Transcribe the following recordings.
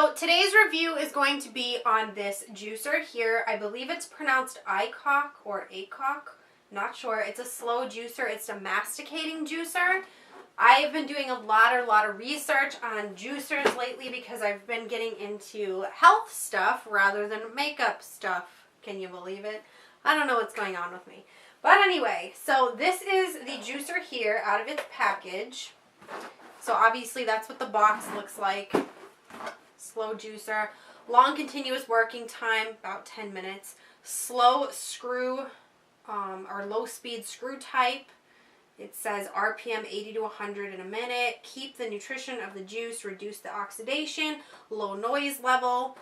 So today's review is going to be on this juicer here. I believe it's pronounced AICOK or AICOK. Not sure. It's a slow juicer. It's a masticating juicer. I've been doing a lot of research on juicers lately because I've been getting into health stuff rather than makeup stuff. Can you believe it? I don't know what's going on with me. But anyway, so this is the juicer here out of its package. So obviously that's what the box looks like. Slow juicer. Long continuous working time, about 10 minutes. Slow screw or low speed screw type. It says RPM 80 to 100 in a minute. Keep the nutrition of the juice. Reduce the oxidation. Low noise level.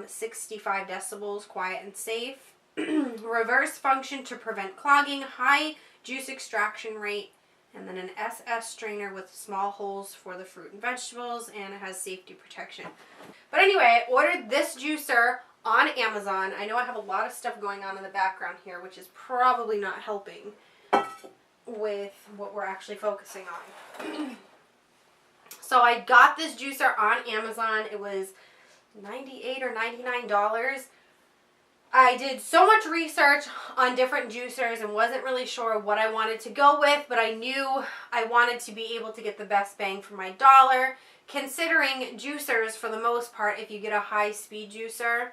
65 decibels. Quiet and safe. Reverse function to prevent clogging. High juice extraction rate. And then an SS strainer with small holes for the fruit and vegetables. And it has safety protection. But anyway, I ordered this juicer on Amazon. I know I have a lot of stuff going on in the background here, which is probably not helping with what we're actually focusing on. So I got this juicer on Amazon. It was $98 or $99. I did so much research on different juicers and wasn't really sure what I wanted to go with, but I knew I wanted to be able to get the best bang for my dollar. Considering juicers, for the most part, if you get a high-speed juicer,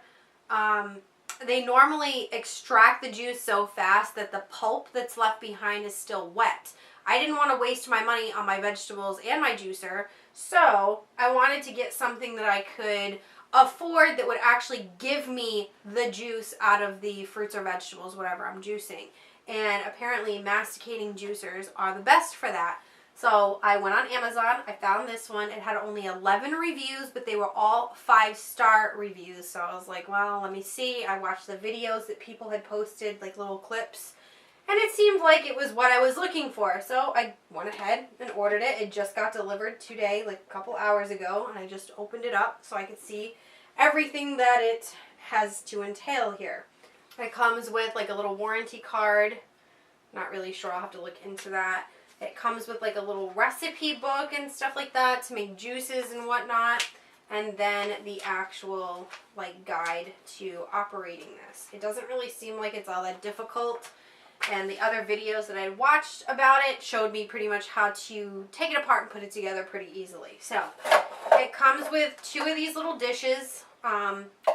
they normally extract the juice so fast that the pulp that's left behind is still wet. I didn't want to waste my money on my vegetables and my juicer, so I wanted to get something that I could afford that would actually give me the juice out of the fruits or vegetables, whatever I'm juicing. And apparently masticating juicers are the best for that. So I went on Amazon, I found this one. It had only 11 reviews, but they were all 5-star reviews. So I was like, well, let me see. I watched the videos that people had posted, like little clips, and it seemed like it was what I was looking for. So I went ahead and ordered it. It just got delivered today, like a couple hours ago, and I just opened it up so I could see everything that it has to entail here. It comes with like a little warranty card. Not really sure, I'll have to look into that. It comes with like a little recipe book and stuff like that to make juices and whatnot. And then the actual like guide to operating this. It doesn't really seem like it's all that difficult. And the other videos that I watched about it showed me pretty much how to take it apart and put it together pretty easily. So it comes with 2 of these little dishes.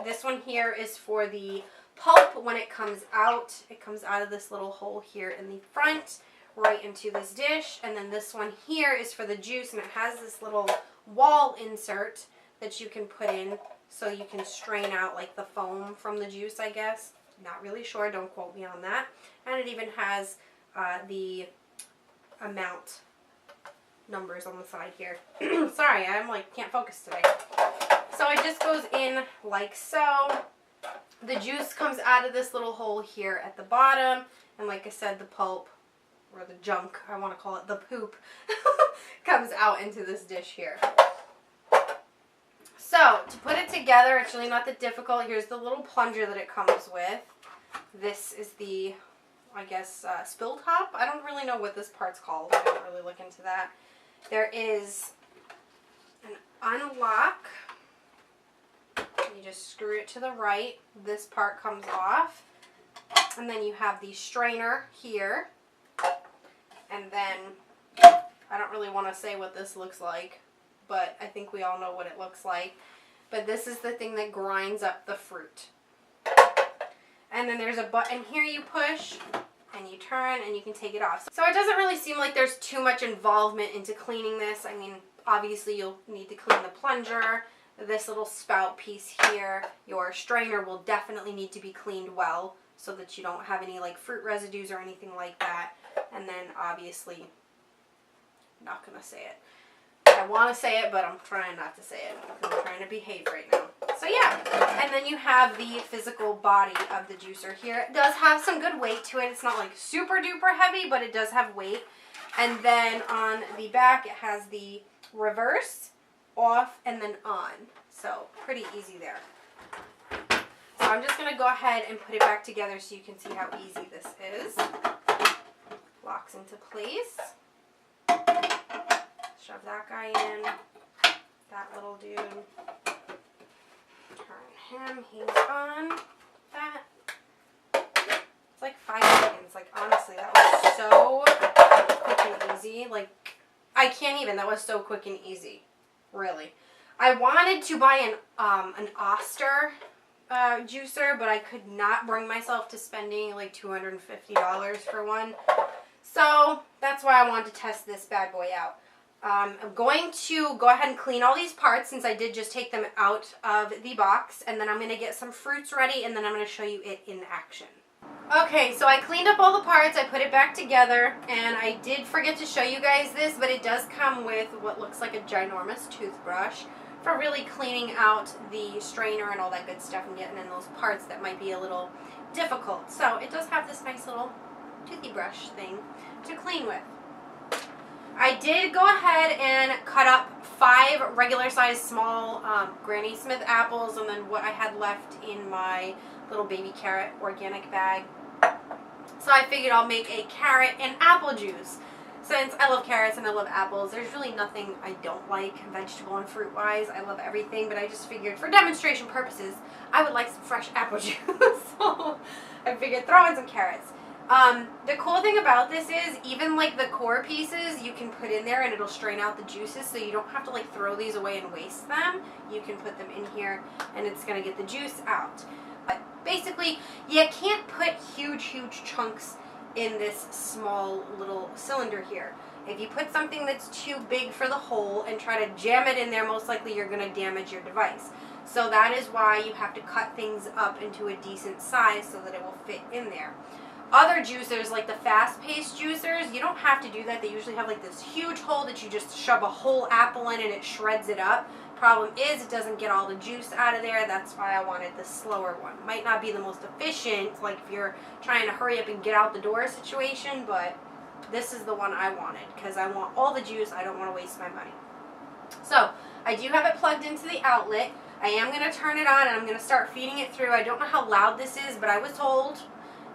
This one here is for the pulp when it comes out. It comes out of this little hole here in the front, right into this dish. And then this one here is for the juice, and it has this little wall insert that you can put in so you can strain out like the foam from the juice, I guess. Not really sure, don't quote me on that. And it even has the amount numbers on the side here. Sorry, I'm like can't focus today. So it just goes in like so. The juice comes out of this little hole here at the bottom, and like I said, the pulp, or the junk, I want to call it the poop, comes out into this dish here. So to put it together, it's really not that difficult. Here's the little plunger that it comes with. This is the, I guess, spill top. I don't really know what this part's called. I didn't really look into that. There is an unlock. You just screw it to the right. This part comes off. And then you have the strainer here. And then, I don't really want to say what this looks like, but I think we all know what it looks like. But this is the thing that grinds up the fruit. And then there's a button here you push, and you turn, and you can take it off. So it doesn't really seem like there's too much involvement into cleaning this. I mean, obviously you'll need to clean the plunger, this little spout piece here. Your strainer will definitely need to be cleaned well so that you don't have any like fruit residues or anything like that. And then obviously, I'm not going to say it. I want to say it, but I'm trying not to say it because I'm trying to behave right now. So yeah, and then you have the physical body of the juicer here. It does have some good weight to it. It's not like super duper heavy, but it does have weight. And then on the back, it has the reverse, off, and then on. So pretty easy there. So I'm just going to go ahead and put it back together so you can see how easy this is. Locks into place. Shove that guy in. That little dude. turn him. He's on that. It's like 5 seconds. Like, honestly, that was so quick and easy. Like, I can't even. That was so quick and easy. Really. I wanted to buy an Oster juicer, but I could not bring myself to spending like $250 for one. So that's why I wanted to test this bad boy out. I'm going to go ahead and clean all these parts since I did just take them out of the box, and then I'm going to get some fruits ready, and then I'm going to show you it in action. Okay, so I cleaned up all the parts, I put it back together, and I did forget to show you guys this, but it does come with what looks like a ginormous toothbrush for really cleaning out the strainer and all that good stuff and getting in those parts that might be a little difficult. So it does have this nice little toothy brush thing to clean with. I did go ahead and cut up 5 regular sized small Granny Smith apples, and then what I had left in my little baby carrot organic bag. So I figured I'll make a carrot and apple juice. Since I love carrots and I love apples, there's really nothing I don't like vegetable and fruit wise. I love everything, but I just figured for demonstration purposes I would like some fresh apple juice. So I figured throw in some carrots. The cool thing about this is even like the core pieces you can put in there and it'll strain out the juices, so you don't have to like throw these away and waste them. You can put them in here and it's going to get the juice out. But basically you can't put huge chunks in this small little cylinder here. If you put something that's too big for the hole and try to jam it in there, most likely you're going to damage your device. So that is why you have to cut things up into a decent size so that it will fit in there. Other juicers, like the fast-paced juicers, you don't have to do that. They usually have like this huge hole that you just shove a whole apple in and it shreds it up. Problem is, it doesn't get all the juice out of there. That's why I wanted the slower one. Might not be the most efficient, like if you're trying to hurry up and get out the door situation, but this is the one I wanted because I want all the juice. I don't want to waste my money. So I do have it plugged into the outlet. I am going to turn it on and I'm going to start feeding it through. I don't know how loud this is, but I was told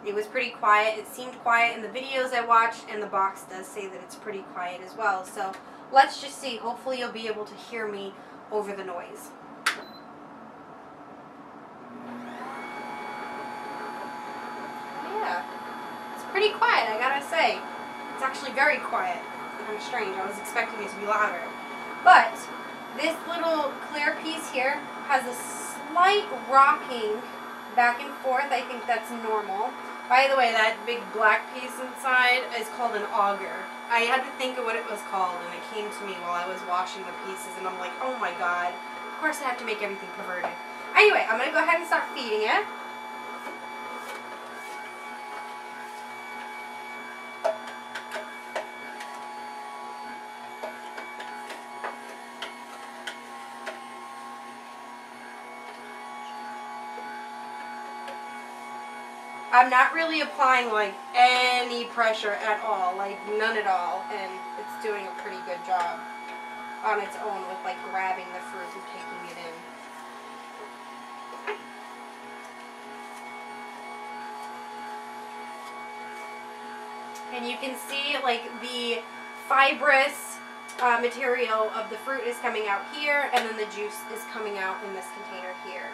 it was pretty quiet. It seemed quiet in the videos I watched, and the box does say that it's pretty quiet as well. So let's just see. Hopefully you'll be able to hear me over the noise. Yeah, it's pretty quiet, I gotta say. It's actually very quiet. It's kind of strange. I was expecting it to be louder. But this little clear piece here has a slight rocking back and forth. I think that's normal. By the way, that big black piece inside is called an auger. I had to think of what it was called, and it came to me while I was washing the pieces, and I'm like, oh my god. Of course I have to make everything perverted. Anyway, I'm going to go ahead and start feeding it. I'm not really applying like any pressure at all, like none at all, and it's doing a pretty good job on its own with like grabbing the fruit and taking it in. And you can see like the fibrous material of the fruit is coming out here, and then the juice is coming out in this container here.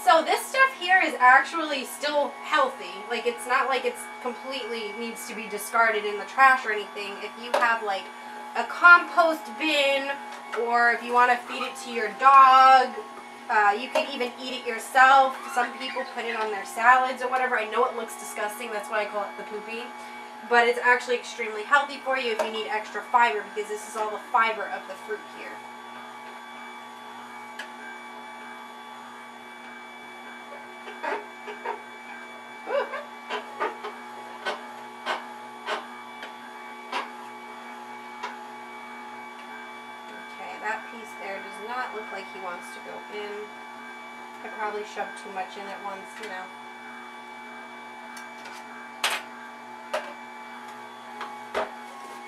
So this stuff here is actually still healthy. Like, it's not like it's completely needs to be discarded in the trash or anything. If you have like a compost bin, or if you want to feed it to your dog, you can even eat it yourself. Some people put it on their salads or whatever. I know it looks disgusting, that's why I call it the poopy. But it's actually extremely healthy for you if you need extra fiber, because this is all the fiber of the fruit here. That piece there does not look like he wants to go in. I probably shoved too much in at once, you know.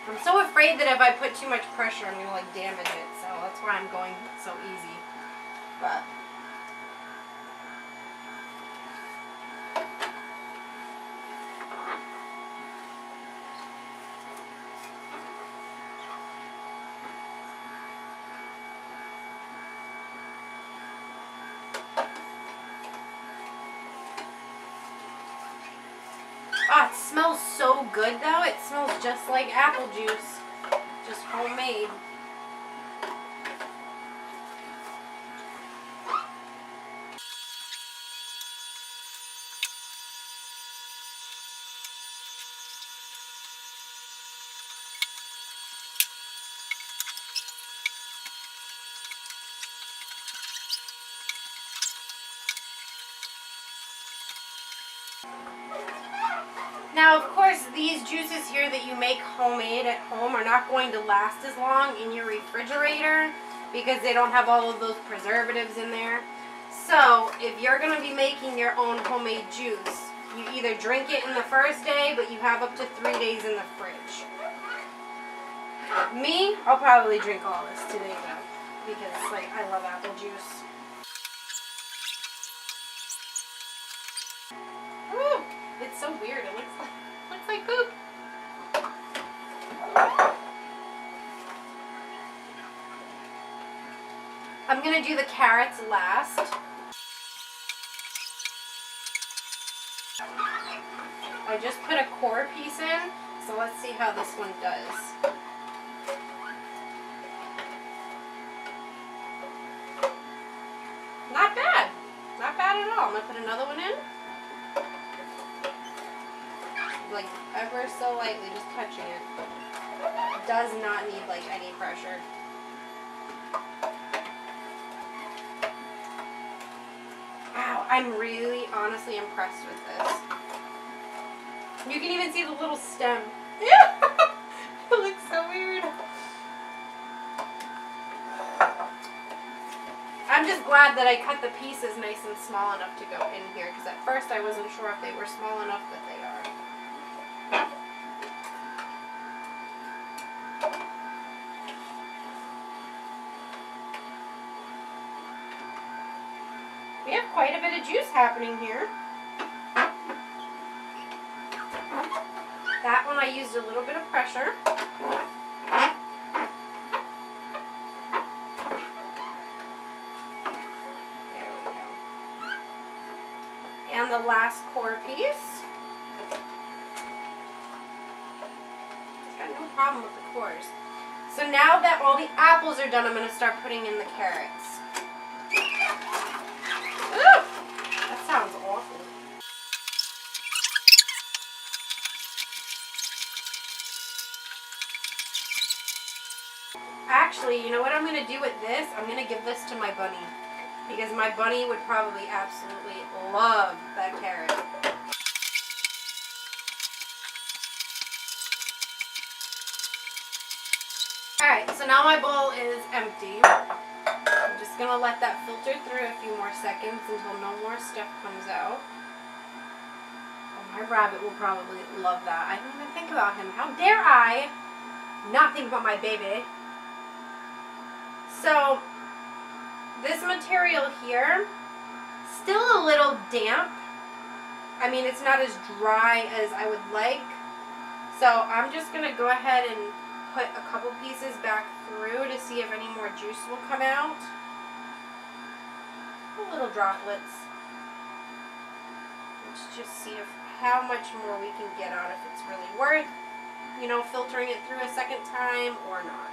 I'm so afraid that if I put too much pressure, I'm going to like damage it. So that's why I'm going so easy. But smells so good though. It smells just like apple juice, just homemade. Now, of course, these juices here that you make homemade at home are not going to last as long in your refrigerator because they don't have all of those preservatives in there. So, if you're going to be making your own homemade juice, you either drink it in the first day, but you have up to 3 days in the fridge. Me, I'll probably drink all this today though, because like I love apple juice. Ooh, it's so weird. It looks like poop. I'm gonna do the carrots last. I just put a core piece in, so let's see how this one does. Not bad. Not bad at all. I'm gonna put another one in. Like ever so lightly, just touching it. Does not need like any pressure. Wow, I'm really honestly impressed with this. You can even see the little stem. Yeah, it looks so weird. I'm just glad that I cut the pieces nice and small enough to go in here, because at first I wasn't sure if they were small enough, but they are. We have quite a bit of juice happening here. That one I used a little bit of pressure. There we go. And the last core piece. Got no problem with the cores. So now that all the apples are done, I'm going to start putting in the carrots. Ooh, that sounds awful. Actually, you know what I'm going to do with this? I'm going to give this to my bunny. Because my bunny would probably absolutely love that carrot. Alright, so now my bowl is empty. I'm just going to let that filter through a few more seconds until no more stuff comes out. Oh, my rabbit will probably love that. I didn't even think about him. How dare I not think about my baby? So, this material here, still a little damp. I mean, it's not as dry as I would like. So, I'm just going to go ahead and put a couple pieces back through to see if any more juice will come out. Little droplets. Let's just see how much more we can get out, if it's really worth, you know, filtering it through a second time or not.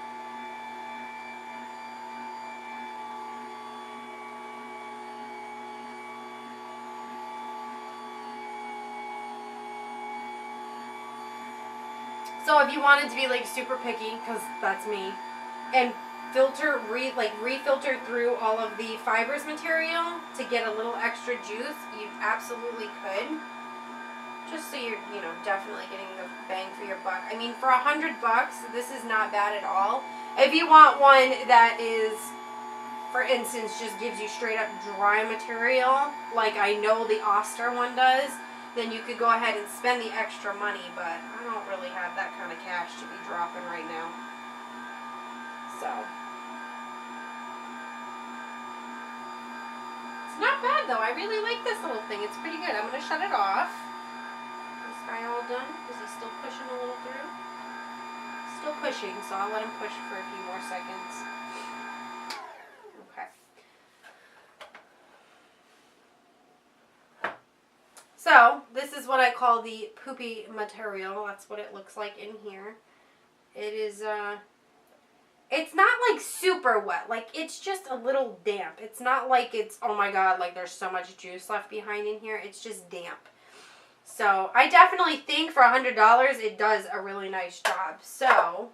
So if you wanted to be like super picky, because that's me, and refilter through all of the fibers material to get a little extra juice, you absolutely could. Just so you're, you know, definitely getting the bang for your buck. I mean, for $100, this is not bad at all. If you want one that is, for instance, just gives you straight up dry material, like I know the Oster one does, then you could go ahead and spend the extra money, but I don't really have that kind of cash to be dropping right now. So, it's not bad though. I really like this little thing. It's pretty good. I'm going to shut it off. Is this guy all done? Is he still pushing a little through? Still pushing, so I'll let him push for a few more seconds. Okay. So, this is what what I call the poopy material. That's what it looks like in here. It is, it's not like super wet. Like, it's just a little damp. It's not like it's, oh my god, like there's so much juice left behind in here. It's just damp. So, I definitely think for $100 it does a really nice job. So,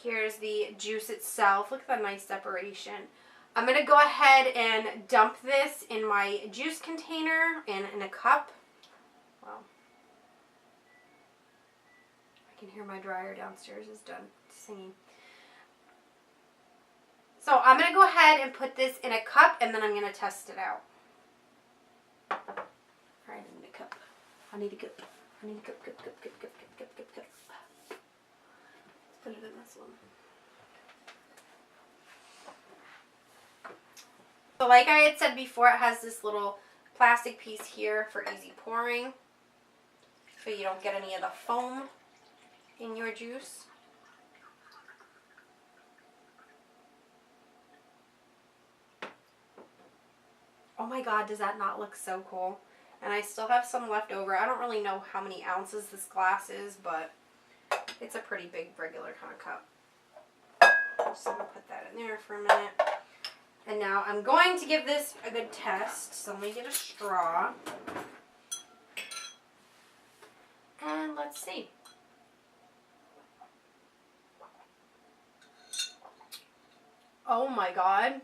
here's the juice itself. Look at that nice separation. I'm going to go ahead and dump this in my juice container and in a cup. Wow. I can hear my dryer downstairs is done singing. So I'm going to go ahead and put this in a cup and then I'm going to test it out. Alright, I need a cup. I need a cup. I need a cup. Let's put it in this one. So like I had said before, it has this little plastic piece here for easy pouring, so you don't get any of the foam in your juice. Oh my god, does that not look so cool? And I still have some left over. I don't really know how many ounces this glass is, but it's a pretty big regular kind of cup. Just going to put that in there for a minute. And now I'm going to give this a good test. So let me get a straw. And let's see. Oh my god.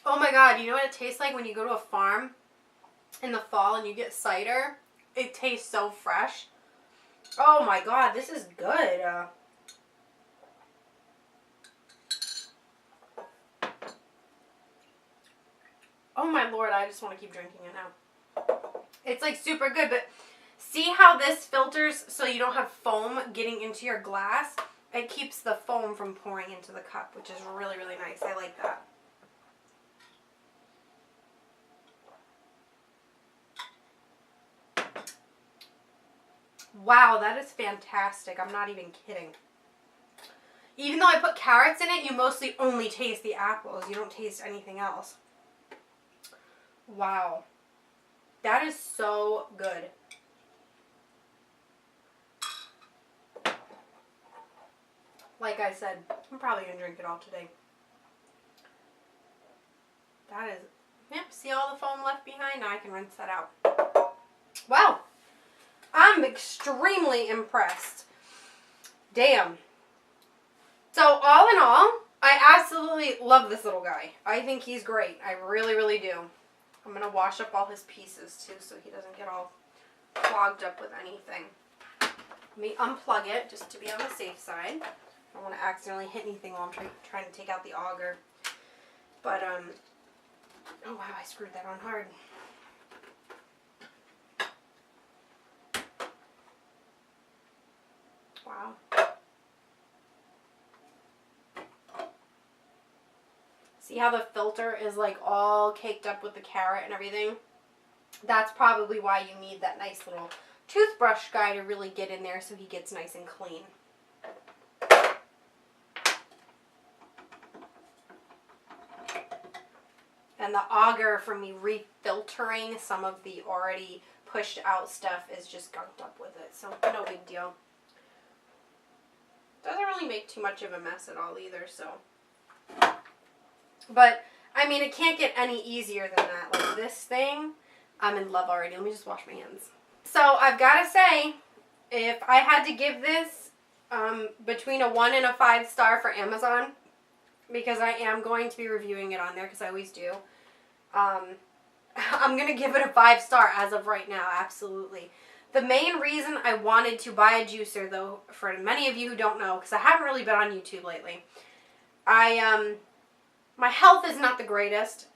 Oh my god, you know what it tastes like when you go to a farm in the fall and you get cider? It tastes so fresh. Oh my god, this is good. Oh my lord, I just want to keep drinking it now. It's like super good, but see how this filters so you don't have foam getting into your glass? It keeps the foam from pouring into the cup, which is really, really nice. I like that. Wow, that is fantastic. I'm not even kidding. Even though I put carrots in it, you mostly only taste the apples. You don't taste anything else. Wow. That is so good. Like I said, I'm probably going to drink it all today. That is, yep, see all the foam left behind? Now I can rinse that out. Wow. I'm extremely impressed. Damn. So all in all, I absolutely love this little guy. I think he's great. I really, really do. I'm going to wash up all his pieces too so he doesn't get all clogged up with anything. Let me unplug it just to be on the safe side. I don't want to accidentally hit anything while I'm trying to take out the auger. But, oh wow, I screwed that on hard. Wow. See how the filter is like all caked up with the carrot and everything? That's probably why you need that nice little toothbrush guy to really get in there so he gets nice and clean. And the auger for me refiltering some of the already pushed out stuff is just gunked up with it, so no big deal. Doesn't really make too much of a mess at all either, so. But, I mean, it can't get any easier than that. Like this thing, I'm in love already. Let me just wash my hands. So, I've got to say, if I had to give this between a 1 and a 5 star for Amazon, because I am going to be reviewing it on there, because I always do, I'm going to give it a 5 star as of right now, absolutely. The main reason I wanted to buy a juicer, though, for many of you who don't know, because I haven't really been on YouTube lately, my health is not the greatest,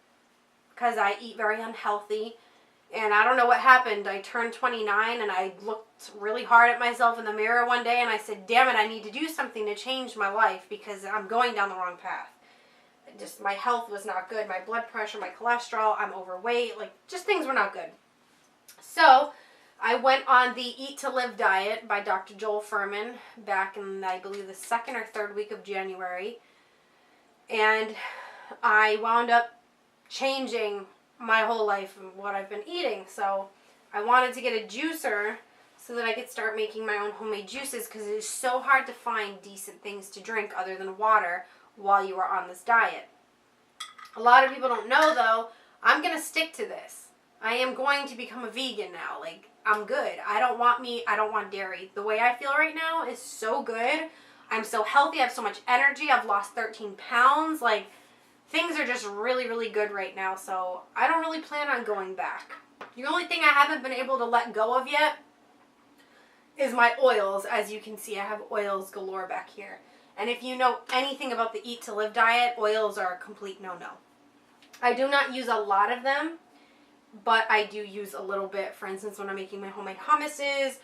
because I eat very unhealthy, and I don't know what happened. I turned 29, and I looked really hard at myself in the mirror one day, and I said, damn it, I need to do something to change my life, because I'm going down the wrong path. Just, my health was not good. My blood pressure, my cholesterol, I'm overweight, like, just things were not good. So, I went on the Eat to Live diet by Dr. Joel Fuhrman back in, I believe, the 2nd or 3rd week of January. And I wound up changing my whole life and what I've been eating. So I wanted to get a juicer so that I could start making my own homemade juices, because it is so hard to find decent things to drink other than water while you are on this diet. A lot of people don't know, though, I'm going to stick to this. I am going to become a vegan now. Like, I'm good. I don't want meat. I don't want dairy. The way I feel right now is so good. I'm so healthy. I have so much energy. I've lost 13 pounds. Like, things are just really, really good right now. So I don't really plan on going back. The only thing I haven't been able to let go of yet is my oils. As you can see, I have oils galore back here. And if you know anything about the Eat to Live diet, oils are a complete no-no. I do not use a lot of them, but I do use a little bit. For instance, when I'm making my homemade hummuses,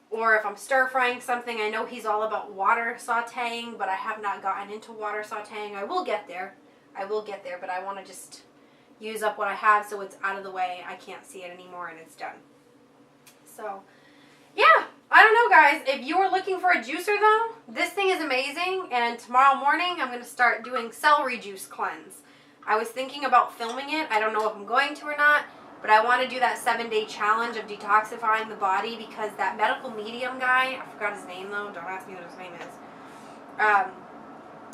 or if I'm stir frying something. I know he's all about water sauteing, but I have not gotten into water sauteing. I will get there. But I want to just use up what I have so it's out of the way. I can't see it anymore and it's done. So, yeah. I don't know, guys. If you are looking for a juicer, though, this thing is amazing. And tomorrow morning, I'm going to start doing celery juice cleanse. I was thinking about filming it. I don't know if I'm going to or not. But I want to do that 7-day challenge of detoxifying the body, because that medical medium guy, I forgot his name though, don't ask me what his name is.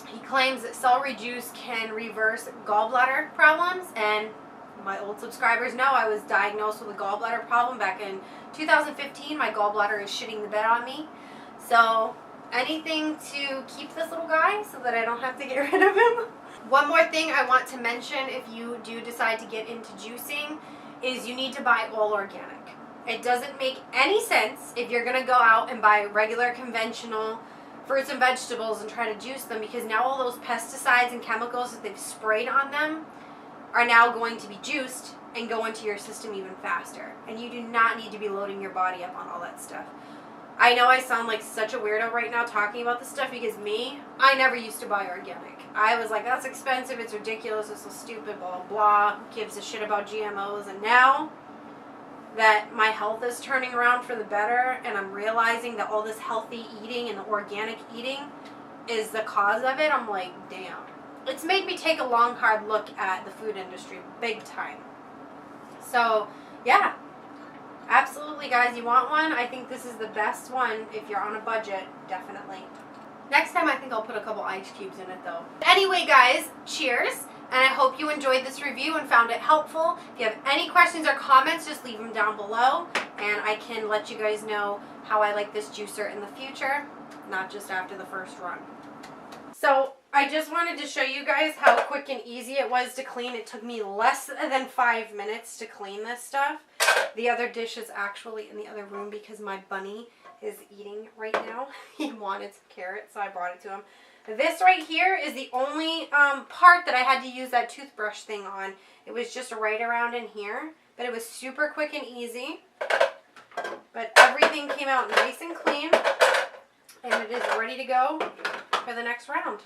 He claims that celery juice can reverse gallbladder problems, and my old subscribers know I was diagnosed with a gallbladder problem back in 2015. My gallbladder is shitting the bed on me. So anything to keep this little guy so that I don't have to get rid of him. One more thing I want to mention, if you do decide to get into juicing, is you need to buy all organic. It doesn't make any sense if you're going to go out and buy regular conventional fruits and vegetables and try to juice them, because now all those pesticides and chemicals that they've sprayed on them are now going to be juiced and go into your system even faster. And you do not need to be loading your body up on all that stuff. I know I sound like such a weirdo right now talking about this stuff, because I never used to buy organic. I was like, that's expensive, it's ridiculous, it's so stupid, blah, blah, blah. Who gives a shit about GMOs? And now that my health is turning around for the better, and I'm realizing that all this healthy eating and the organic eating is the cause of it, I'm like, damn. It's made me take a long, hard look at the food industry, big time. So, yeah. Absolutely, guys. You want one? I think this is the best one if you're on a budget, definitely. Next time, I think I'll put a couple ice cubes in it, though. Anyway, guys, cheers. And I hope you enjoyed this review and found it helpful. If you have any questions or comments, just leave them down below. And I can let you guys know how I like this juicer in the future, not just after the first run. So, I just wanted to show you guys how quick and easy it was to clean. It took me less than 5 minutes to clean this stuff. The other dish is actually in the other room because my bunny is eating right now. He wanted some carrots, so I brought it to him. This right here is the only part that I had to use that toothbrush thing on. It was just right around in here, but it was super quick and easy. But everything came out nice and clean, and it is ready to go for the next round.